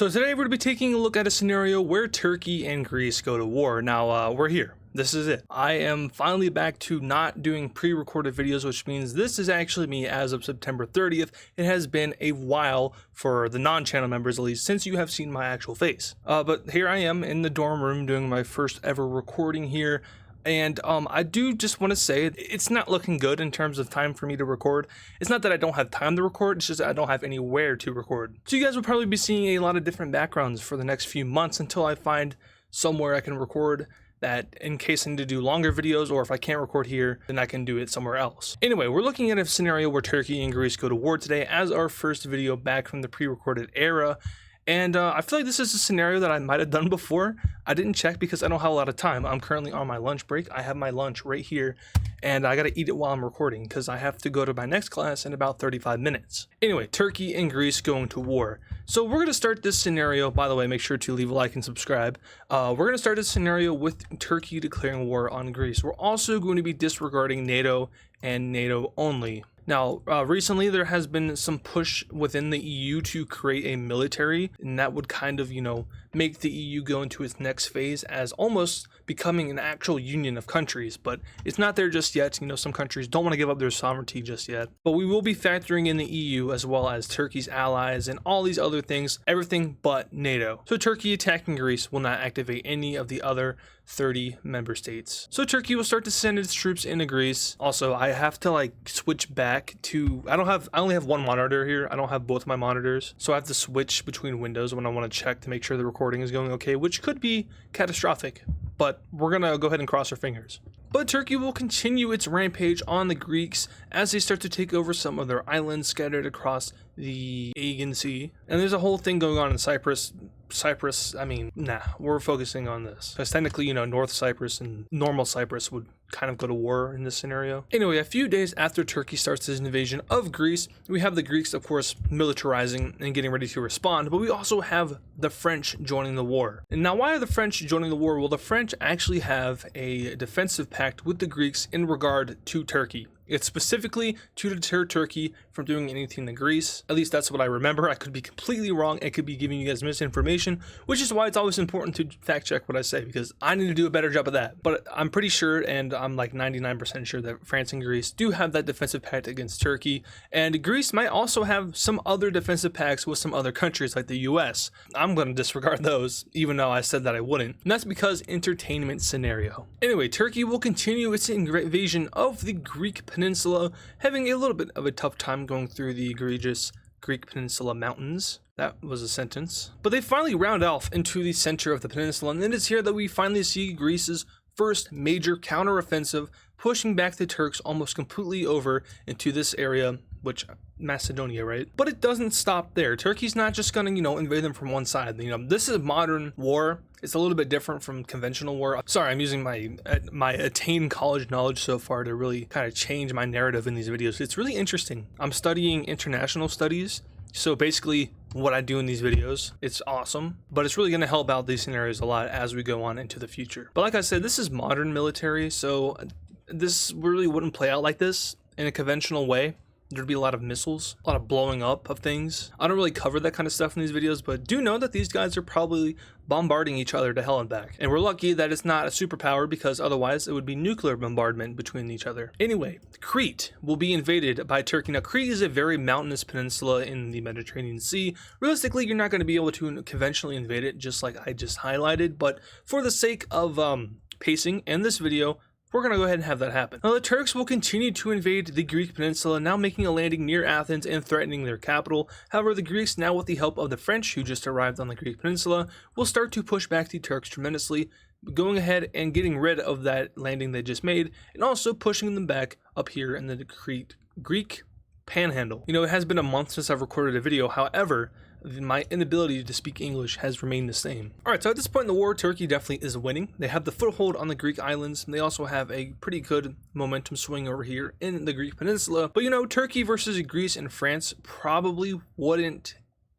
So today we're going to be taking a look at a scenario where Turkey and Greece go to war. Now we're here. This is it. I am finally back to not doing pre-recorded videos, which means this is actually me as of September 30th. It has been a while for the non-channel members, at least, since you have seen my actual face. But here I am in the dorm room doing my first ever recording here. And I do just want to say it's not looking good in terms of time for me to record. It's not that I don't have time to record, it's just that I don't have anywhere to record. So you guys will probably be seeing a lot of different backgrounds for the next few months until I find somewhere I can record that in case I need to do longer videos, or if I can't record here, then I can do it somewhere else. Anyway, we're looking at a scenario where Turkey and Greece go to war today as our first video back from the pre-recorded era. And I feel like this is a scenario that I might have done before. I didn't check because I don't have a lot of time. I'm currently on my lunch break. I have my lunch right here, and I gotta eat it while I'm recording because I have to go to my next class in about 35 minutes. Anyway, Turkey and Greece going to war. So we're gonna start this scenario, by the way, make sure to leave a like and subscribe. We're gonna start this scenario with Turkey declaring war on Greece. We're also going to be disregarding NATO and NATO only. Now, recently there has been some push within the EU to create a military, and that would kind of, make the EU go into its next phase as almost becoming an actual union of countries, but it's not there just yet. Some countries don't want to give up their sovereignty just yet, but we will be factoring in the EU as well as Turkey's allies and all these other things, everything but NATO. So Turkey attacking Greece will not activate any of the other 30 member states. So Turkey will start to send its troops into Greece. Also, I have to switch back to, I only have one monitor here. I don't have both my monitors. So I have to switch between windows when I want to check to make sure the recording is going okay, which could be catastrophic, but we're gonna go ahead and cross our fingers. But Turkey will continue its rampage on the Greeks as they start to take over some of their islands scattered across the Aegean Sea. And there's a whole thing going on in Cyprus, we're focusing on this. Because technically, North Cyprus and normal Cyprus would kind of go to war in this scenario. Anyway, a few days after Turkey starts its invasion of Greece, we have the Greeks, of course, militarizing and getting ready to respond, but we also have the French joining the war. And now, why are the French joining the war? Well, the French actually have a defensive pact with the Greeks in regard to Turkey. It's specifically to deter Turkey from doing anything to Greece. At least that's what I remember. I could be completely wrong. I could be giving you guys misinformation, which is why it's always important to fact check what I say, because I need to do a better job of that. But I'm pretty sure, and I'm like 99% sure, that France and Greece do have that defensive pact against Turkey. And Greece might also have some other defensive pacts with some other countries like the US. I'm going to disregard those, even though I said that I wouldn't. And that's because entertainment scenario. Anyway, Turkey will continue its invasion of the Greek peninsula, having a little bit of a tough time going through the egregious Greek peninsula mountains. That was a sentence. But they finally round off into the center of the peninsula, and it is here that we finally see Greece's first major counteroffensive, pushing back the Turks almost completely over into this area, which Macedonia, right? But it doesn't stop there. Turkey's not just gonna, invade them from one side. This is modern war. It's a little bit different from conventional war. Sorry, I'm using my attained college knowledge so far to really kind of change my narrative in these videos. It's really interesting. I'm studying international studies. So basically what I do in these videos, it's awesome, but it's really going to help out these scenarios a lot as we go on into the future. But like I said, this is modern military, so this really wouldn't play out like this in a conventional way. There'd be a lot of missiles, a lot of blowing up of things. I don't really cover that kind of stuff in these videos, but do know that these guys are probably bombarding each other to hell and back. And we're lucky that it's not a superpower, because otherwise it would be nuclear bombardment between each other. Anyway, Crete will be invaded by Turkey. Now, Crete is a very mountainous peninsula in the Mediterranean Sea. Realistically, you're not going to be able to conventionally invade it, just like I just highlighted, but for the sake of pacing in this video, we're going to go ahead and have that happen. Now, the Turks will continue to invade the Greek peninsula, now making a landing near Athens and threatening their capital. However, the Greeks, now with the help of the French, who just arrived on the Greek peninsula, will start to push back the Turks tremendously, going ahead and getting rid of that landing they just made, and also pushing them back up here in the Greek panhandle. It has been a month since I've recorded a video. However, my inability to speak English has remained the same. Alright, so at this point in the war, Turkey definitely is winning. They have the foothold on the Greek islands, and they also have a pretty good momentum swing over here in the Greek peninsula. But Turkey versus Greece and France probably wouldn't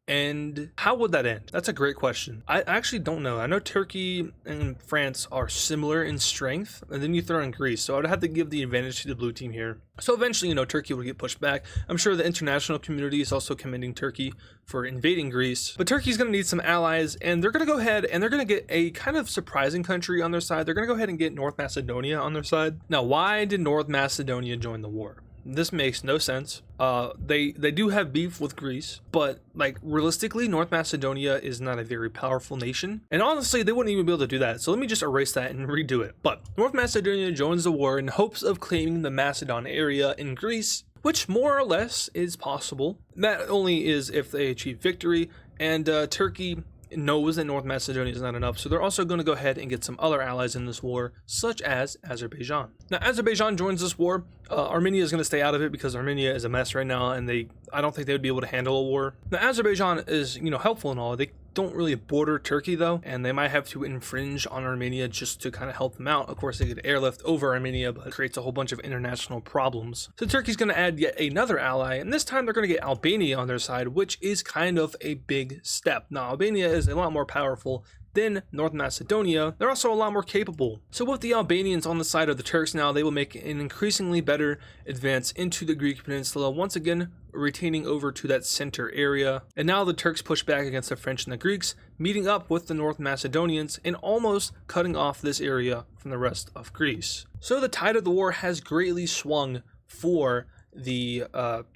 And how would that end? That's a great question. I actually don't know. I know Turkey and France are similar in strength, and then you throw in Greece. So I'd have to give the advantage to the blue team here. So eventually, Turkey would get pushed back. I'm sure the international community is also commending Turkey for invading Greece. But Turkey's going to need some allies, and they're going to go ahead and they're going to get a kind of surprising country on their side. They're going to go ahead and get North Macedonia on their side. Now, why did North Macedonia join the war? This makes no sense. They do have beef with Greece, but like realistically, North Macedonia is not a very powerful nation. And honestly, they wouldn't even be able to do that. So let me just erase that and redo it. But North Macedonia joins the war in hopes of claiming the Macedon area in Greece, which more or less is possible. That only is if they achieve victory, and Turkey knows that North Macedonia is not enough, so they're also going to go ahead and get some other allies in this war, such as Azerbaijan. Now, Azerbaijan joins this war. Armenia is going to stay out of it because Armenia is a mess right now, and I don't think they would be able to handle a war. Now, Azerbaijan is, helpful and all. They don't really border Turkey though, and they might have to infringe on Armenia just to kind of help them out. Of course, they could airlift over Armenia, but it creates a whole bunch of international problems. So Turkey's going to add yet another ally, and this time they're going to get Albania on their side, which is kind of a big step. Now, Albania is a lot more powerful than North Macedonia. They're also a lot more capable. So with the Albanians on the side of the Turks now, they will make an increasingly better advance into the Greek peninsula, once again retaining over to that center area. And now the Turks push back against the French and the Greeks, meeting up with the North Macedonians and almost cutting off this area from the rest of Greece. So the tide of the war has greatly swung for the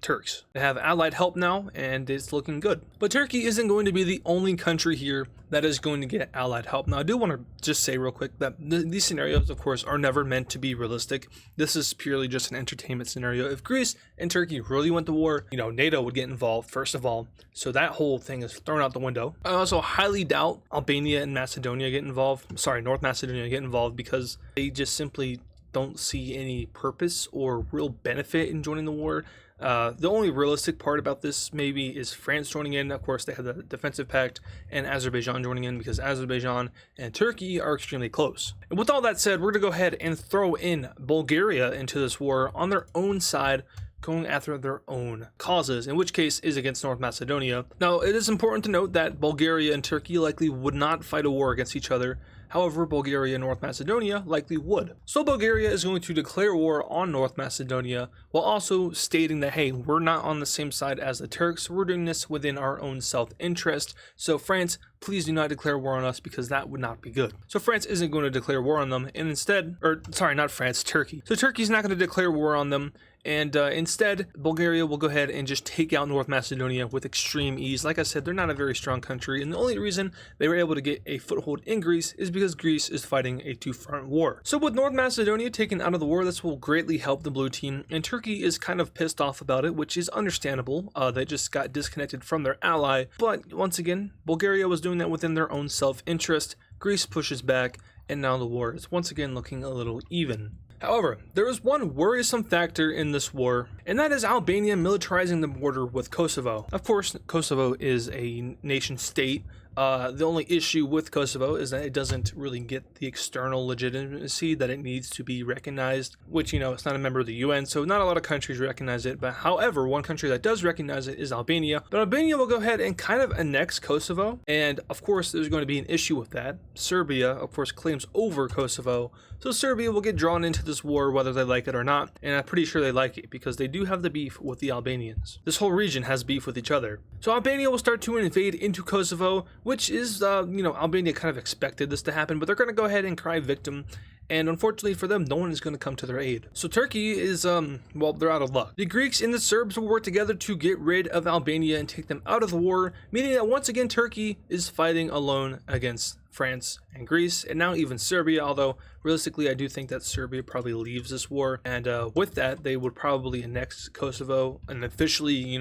Turks. They have allied help now, and it's looking good. But Turkey isn't going to be the only country here that is going to get allied help. Now, I do want to just say real quick that these scenarios, of course, are never meant to be realistic. This is purely just an entertainment scenario. If Greece and Turkey really went to war, NATO would get involved, first of all. So that whole thing is thrown out the window. I also highly doubt Albania and Macedonia get involved. Sorry, North Macedonia get involved, because they just simply don't see any purpose or real benefit in joining the war. The only realistic part about this maybe is France joining in. Of course, they have the defensive pact, and Azerbaijan joining in, because Azerbaijan and Turkey are extremely close. And with all that said, we're going to go ahead and throw in Bulgaria into this war on their own side, going after their own causes, in which case is against North Macedonia. Now, it is important to note that Bulgaria and Turkey likely would not fight a war against each other. However, Bulgaria and North Macedonia likely would. So Bulgaria is going to declare war on North Macedonia, while also stating that, hey, we're not on the same side as the Turks. We're doing this within our own self-interest. So France, please do not declare war on us, because that would not be good. So France isn't going to declare war on them, and instead, not France, Turkey. So Turkey's not going to declare war on them, and instead, Bulgaria will go ahead and just take out North Macedonia with extreme ease. Like I said, they're not a very strong country, and the only reason they were able to get a foothold in Greece is because Greece is fighting a two-front war. So with North Macedonia taken out of the war, this will greatly help the blue team, and Turkey is kind of pissed off about it, which is understandable. They just got disconnected from their ally, but once again, Bulgaria was doing that within their own self-interest. Greece pushes back, and now the war is once again looking a little even. However, there is one worrisome factor in this war, and that is Albania militarizing the border with Kosovo. Of course, Kosovo is a nation state. The only issue with Kosovo is that it doesn't really get the external legitimacy that it needs to be recognized, which, it's not a member of the UN, so not a lot of countries recognize it. But however, one country that does recognize it is Albania. But Albania will go ahead and kind of annex Kosovo, and of course, there's going to be an issue with that. Serbia, of course, claims over Kosovo, so Serbia will get drawn into this war whether they like it or not, and I'm pretty sure they like it, because they do have the beef with the Albanians. This whole region has beef with each other. So Albania will start to invade into Kosovo, which is, Albania kind of expected this to happen, but they're going to go ahead and cry victim. And unfortunately for them, no one is going to come to their aid. So Turkey is, they're out of luck. The Greeks and the Serbs will work together to get rid of Albania and take them out of the war, meaning that once again, Turkey is fighting alone against France and Greece, and now even Serbia, although realistically, I do think that Serbia probably leaves this war. And with that, they would probably annex Kosovo and officially,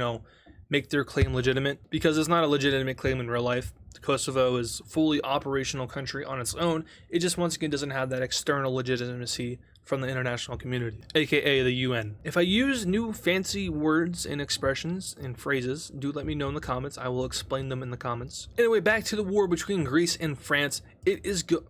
make their claim legitimate, because it's not a legitimate claim in real life. Kosovo is a fully operational country on its own. It just once again doesn't have that external legitimacy from the international community, aka the UN. If I use new fancy words and expressions and phrases, do let me know in the comments. I will explain them in the comments. Anyway, back to the war between Greece and France. It is good.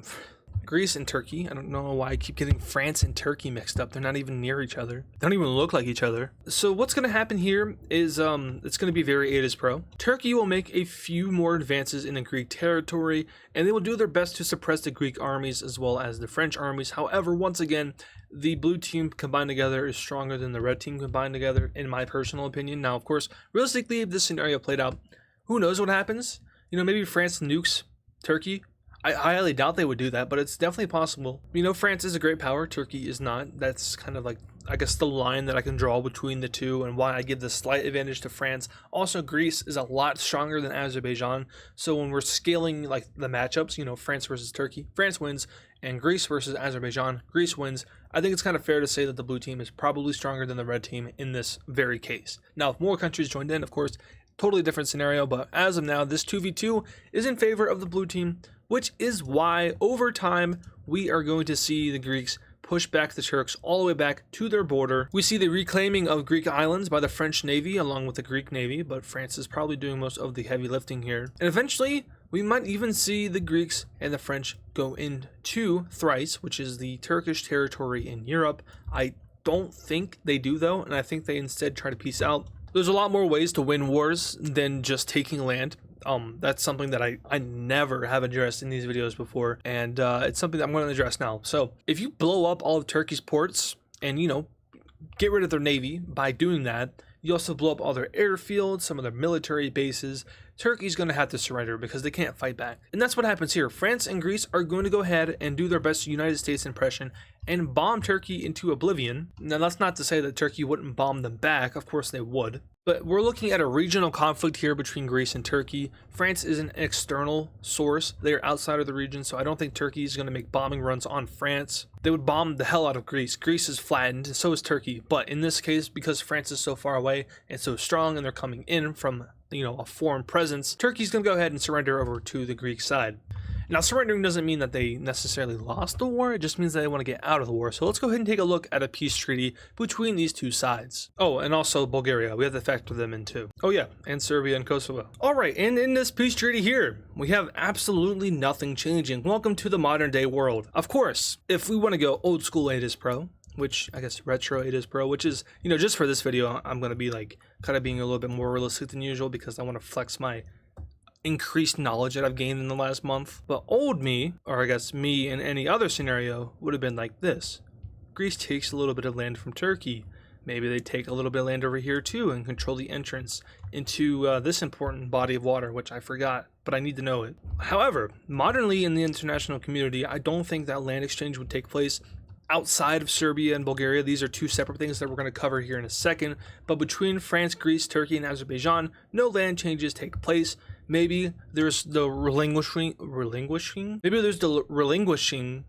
Greece and Turkey. I don't know why I keep getting France and Turkey mixed up. They're not even near each other. They don't even look like each other. So what's going to happen here is it's going to be very AdizzPro. Turkey will make a few more advances in the Greek territory, and they will do their best to suppress the Greek armies as well as the French armies. However, once again, the blue team combined together is stronger than the red team combined together, in my personal opinion. Now, of course, realistically, if this scenario played out, who knows what happens? You know, maybe France nukes Turkey. I highly doubt they would do that, but it's definitely possible. You know, France is a great power. Turkey is not. That's kind of like, I guess, the line that I can draw between the two and why I give the slight advantage to France. Also, Greece is a lot stronger than Azerbaijan. So when we're scaling like the matchups, you know, France versus Turkey, France wins, and Greece versus Azerbaijan, Greece wins. I think it's kind of fair to say that the blue team is probably stronger than the red team in this very case. Now, if more countries joined in, of course, totally different scenario, but as of now, this 2v2 is in favor of the blue team, which is why over time we are going to see the Greeks push back the Turks all the way back to their border. We see the reclaiming of Greek islands by the French Navy along with the Greek Navy, but France is probably doing most of the heavy lifting here. And eventually, we might even see the Greeks and the French go into Thrace, which is the Turkish territory in Europe. I don't think they do though, and I think they instead try to peace out. There's a lot more ways to win wars than just taking land. That's something that I never have addressed in these videos before, and it's something that I'm going to address now. So if you blow up all of Turkey's ports and, you know, get rid of their navy by doing that, you also blow up all their airfields, some of their military bases. Turkey's going to have to surrender because they can't fight back. And that's what happens here. France and Greece are going to go ahead and do their best United States impression and bomb Turkey into oblivion. Now, that's not to say that Turkey wouldn't bomb them back. Of course they would. But we're looking at a regional conflict here between Greece and Turkey. France is an external source. They are outside of the region, so I don't think Turkey is going to make bombing runs on France. They would bomb the hell out of Greece. Greece is flattened, and so is Turkey. But in this case, because France is so far away and so strong, and they're coming in from, you know, a foreign presence, Turkey's going to go ahead and surrender over to the Greek side. Now, surrendering doesn't mean that they necessarily lost the war, it just means that they want to get out of the war. So let's go ahead and take a look at a peace treaty between these two sides. Oh, and also Bulgaria, we have to factor them in too. Oh yeah, and Serbia and Kosovo. All right, and in this peace treaty here, we have absolutely nothing changing. Welcome to the modern day world. Of course, if we want to go old school AdizzPro, which I guess retro AdizzPro, which is, you know, just for this video, I'm going to be like kind of being a little bit more realistic than usual because I want to flex my increased knowledge that I've gained in the last month. But old me, or I guess me in any other scenario, would have been like this. Greece takes a little bit of land from Turkey. Maybe they take a little bit of land over here too and control the entrance into this important body of water, which I forgot, but I need to know it. However, modernly in the international community, I don't think that land exchange would take place outside of Serbia and Bulgaria. These are two separate things that we're going to cover here in a second. But between France, Greece, Turkey, and Azerbaijan, no land changes take place. Maybe there's the relinquishing. Maybe there's the relinquishing.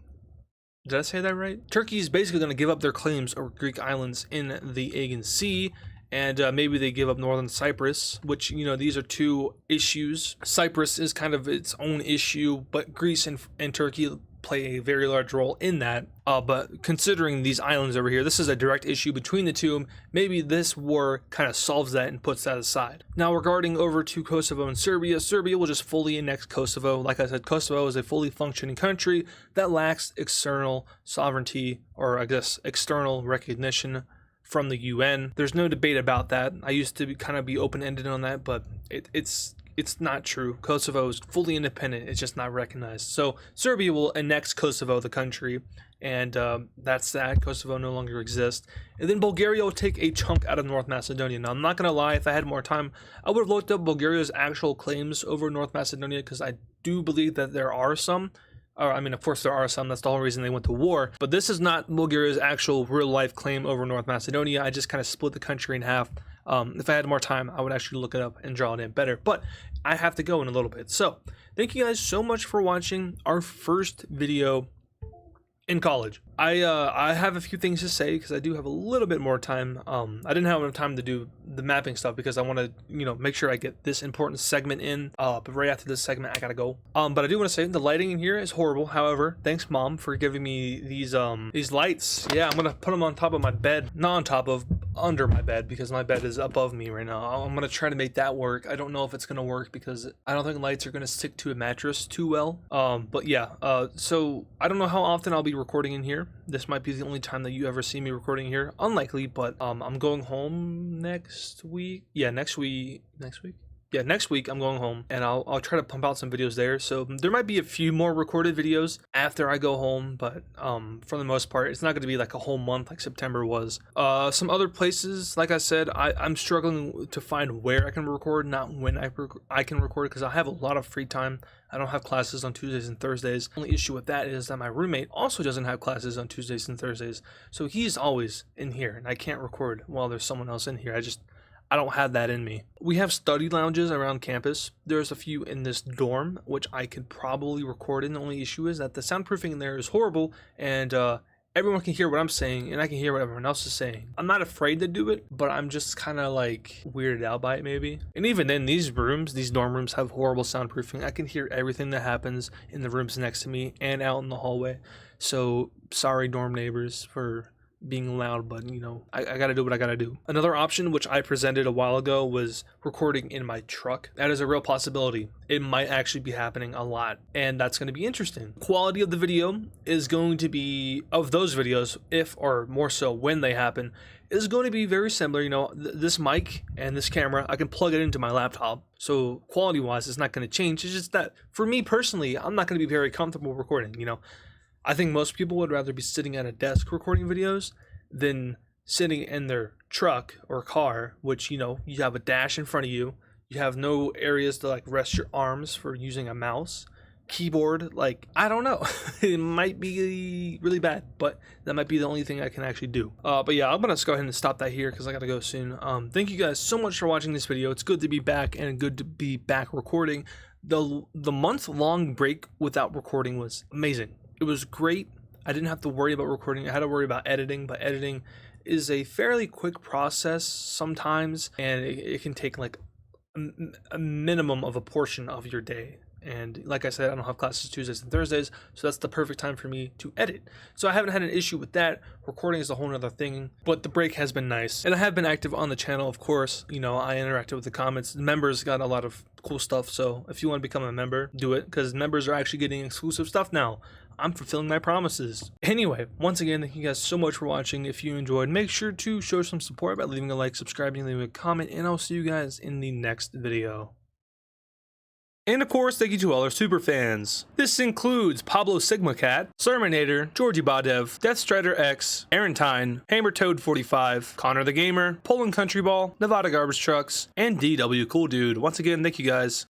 Did I say that right? Turkey is basically going to give up their claims over Greek islands in the Aegean Sea. And maybe they give up northern Cyprus, which, you know, these are two issues. Cyprus is kind of its own issue, but Greece and Turkey play a very large role in that. But considering these islands over here, this is a direct issue between the two. Maybe this war kind of solves that and puts that aside. Now, regarding over to Kosovo and Serbia, Serbia will just fully annex Kosovo. Like I said, Kosovo is a fully functioning country that lacks external sovereignty, or I guess external recognition from the UN. There's no debate about that. I used to kind of be open-ended on that, but it's not true. Kosovo is fully independent. It's just not recognized. So Serbia will annex Kosovo, the country, and that's that. Kosovo no longer exists. And then Bulgaria will take a chunk out of North Macedonia. Now, I'm not going to lie. If I had more time, I would have looked up Bulgaria's actual claims over North Macedonia, because I do believe that there are some. I mean, of course there are some. That's the whole reason they went to war. But this is not Bulgaria's actual real-life claim over North Macedonia. I just kind of split the country in half. If I had more time, I would actually look it up and draw it in better. But I have to go in a little bit. So, thank you guys so much for watching our first video in college. I have a few things to say because I do have a little bit more time. I didn't have enough time to do the mapping stuff because I want to, you know, make sure I get this important segment in. But right after this segment, I gotta go. But I do want to say the lighting in here is horrible. However, thanks, Mom, for giving me these lights. Yeah, I'm gonna put them on top of my bed, not on top of, under my bed because my bed is above me right now. I'm gonna try to make that work. I don't know if it's gonna work because I don't think lights are gonna stick to a mattress too well. But yeah, so I don't know how often I'll be recording in here. This might be the only time that you ever see me recording here. Unlikely, but I'm going home next week. Yeah, next week. Yeah, next week I'm going home and I'll try to pump out some videos there. So there might be a few more recorded videos after I go home, but for the most part, it's not going to be like a whole month like September was. Some other places, like I said, I'm struggling to find where I can record, not when I can record, because I have a lot of free time. I don't have classes on Tuesdays and Thursdays. The only issue with that is that my roommate also doesn't have classes on Tuesdays and Thursdays. So he's always in here and I can't record while there's someone else in here. I don't have that in me. We have study lounges around campus. There's a few in this dorm, which I could probably record in. The only issue is that the soundproofing in there is horrible, and everyone can hear what I'm saying, and I can hear what everyone else is saying. I'm not afraid to do it, but I'm just kind of like weirded out by it maybe. And even then, these dorm rooms have horrible soundproofing. I can hear everything that happens in the rooms next to me and out in the hallway. So sorry, dorm neighbors, for being loud, but you know, I gotta do what I gotta do. Another option which I presented a while ago was recording in my truck. That is a real possibility. It might actually be happening a lot, and that's going to be interesting. Quality of the video is going to be, of those videos, if or more so when they happen, is going to be very similar. You know, this mic and this camera, I can plug it into my laptop, so quality wise it's not going to change. It's just that for me personally, I'm not going to be very comfortable recording. You know, I think most people would rather be sitting at a desk recording videos than sitting in their truck or car, which, you know, you have a dash in front of you. You have no areas to like rest your arms for using a mouse, keyboard. Like, I don't know. It might be really bad, but that might be the only thing I can actually do. But yeah, I'm gonna just go ahead and stop that here because I gotta go soon. Thank you guys so much for watching this video. It's good to be back and good to be back recording. The month-long break without recording was amazing. It was great. I didn't have to worry about recording. I had to worry about editing, but editing is a fairly quick process sometimes, and it can take like a minimum of a portion of your day. And like I said, I don't have classes Tuesdays and Thursdays, so that's the perfect time for me to edit. So I haven't had an issue with that. Recording is a whole nother thing, but the break has been nice. And I have been active on the channel, of course. You know, I interacted with the comments. The members got a lot of cool stuff, so if you want to become a member, do it, because members are actually getting exclusive stuff now. I'm fulfilling my promises. Anyway, once again, thank you guys so much for watching. If you enjoyed, make sure to show some support by leaving a like, subscribing, leaving a comment, and I'll see you guys in the next video. And of course, thank you to all our super fans. This includes Pablo Sigma Cat, Sermonator, Georgie Badev, Deathstrider X, Arentine, HammerToad45, Connor the Gamer, Poland Country Ball, Nevada Garbage Trucks, and DW Cool Dude. Once again, thank you guys.